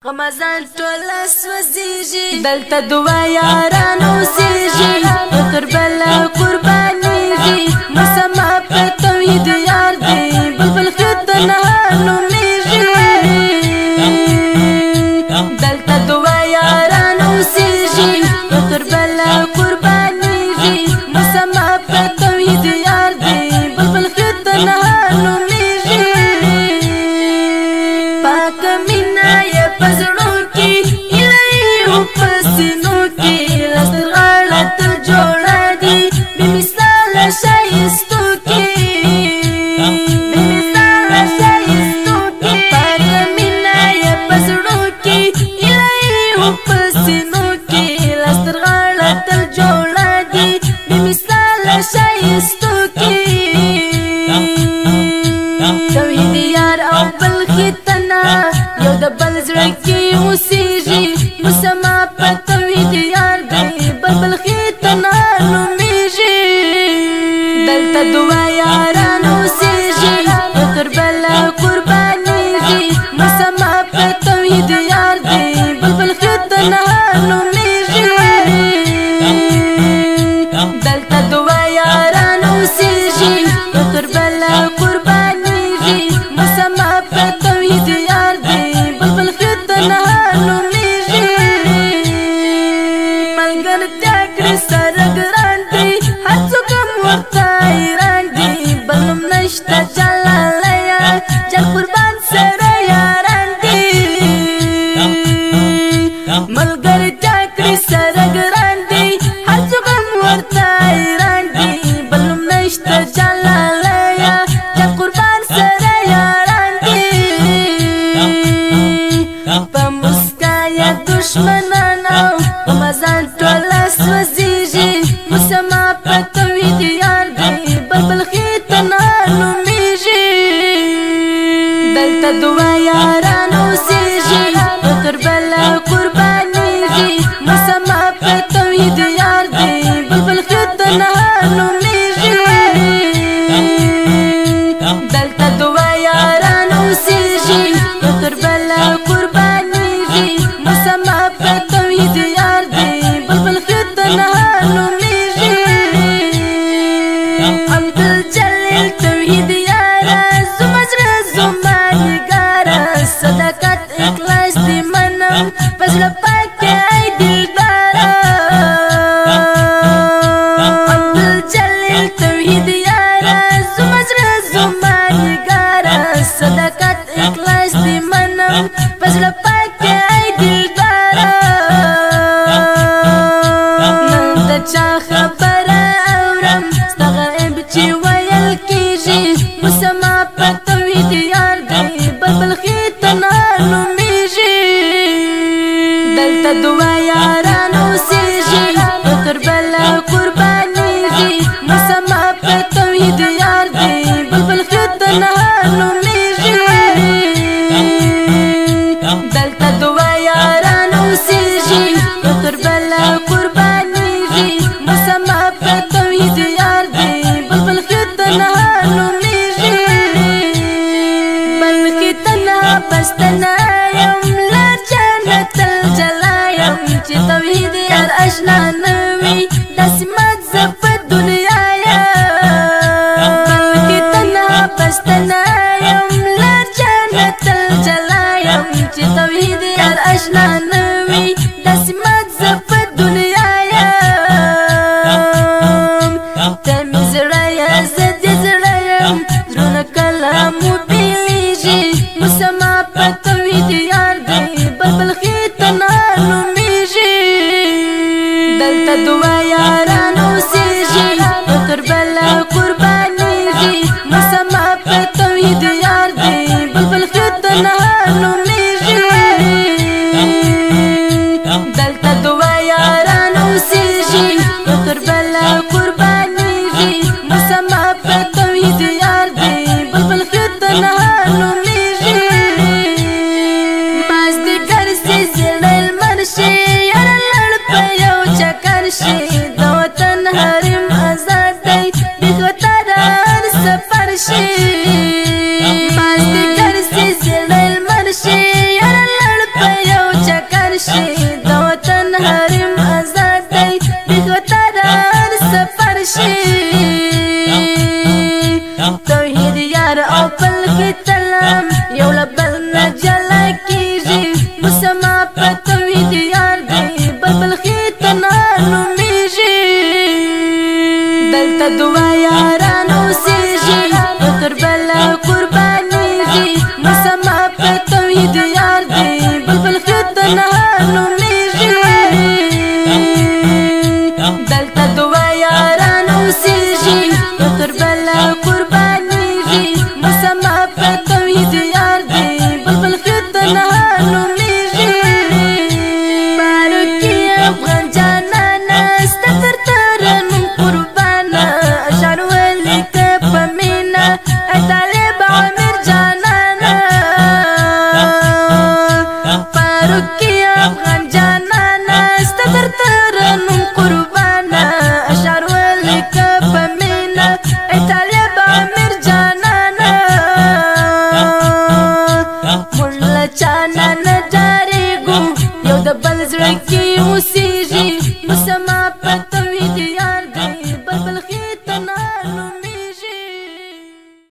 غمازان ټول سوځيږي دلته دوا یارانو سيږي کربلا قربانيږي مسما په توحید یار دی بلبل ختنه نوميږي دلته دوا یارانو سيږي کربلا قربانيږي مسما په توحید یار دی بلبل ختنه نوميږي پاک مینا پزړو کې الهي پسینو کې لسترغړه تر جوړه دي بې مثال شایستو کې بې مثال شایستو کې پاک مینا پزړو کې الهي پسینو کې لسترغړه تر جوړه دي بې مثال شایستو کې توحید یار او بل ختنا یو د بل زړه کې اوسېږي مسما په توحید یار دی بلبل ختنا نومېږي دلته دوا یاران اوسېږي کربلا قربانېږي مسما په توحید یار دی بلبل ختنا نومېږي دلته دوا یاران اوسېږي کربلا قربانېږي مسما په توحید یار دی بلبل ختنا نومېږي ملګرتیا کړې سره ګران دی هر څوک ورته حیران دی بل نوم نشته جلالیه جل قربان سره یاران دی ملګرتیا کړې سره ګران دی هر څوک ورته حیران دی بل نوم نشته جلالیه جل قربان سره یاران دی په مسکا یا دشمنانو غمازان ټول سوځيږي مسما په توحید یار دی بلبل ختنا نومېږي دلته دوا یاران اوسېږي کربلا قربانېږي مسما په توحید یار دی بلبل ختنا نومېږي دلته دوا یاران اوسېږي کربلا قربانېږي مسما په توحید یار دی بلبل ختنا نومېږي عبدالجلیل توحید یارا زما زړه زما نګاره صداقت اخلاص دې منم په زړه پاکه ای دلداره عبدالجلیل توحید یارا زما زړه زما نګاره صداقت اخلاص دې منم په زړه پاکه ای دلداره نن د چا خبره اورم ستا غیب چې ویل کېږي مسما په توحید یار دی بلبل ختنا نومېږي دلته دوا یاران اوسېږي کربلا قربانېږي مسما په توحید یار دی بلبل ختنا نومېږي دلته دوا یاران اوسېږي کربلا قربانېږي مسما په توحید یار دی بلبل ختنا نومېږي بل ختنا پستنا یم لار جنت الجلا یم چې توحید یار اشنا نوي داسې مزه په دنیا یم بل ختنا پستنا یم لار جنت الجلا یم چې توحید یار اشنا نوي داسې مزه په دنیا یم ته مې زړه یا زه دې زړه یم زړونه کله مو بېلېږي مسما په توحید یار دی بلبل ختنا نومېږي دلته دوا یاران اوسېږي کربلا قربانېږي مسما په توحید یار دی بلبل ختنا نومېږي دعا یارانو سیږي تر بلا قربانیږي مسما په توحید یار دی بلبل ختنه نومیږي دلته دعا یارانو سیږي تر بلا قربانیږي مسما په توحید یار دی بلبل ختنه نومیږي پاروکی افغان جانانا ستتر ترن قربانا اشعر ولیک پمینا طالب عامر جانانا پاروکی افغان جانانا ستتر ترن قربانا اشعر ولیک پمینا طالب عامر جانانا ملا چانا نجاریگو یو د بل زړه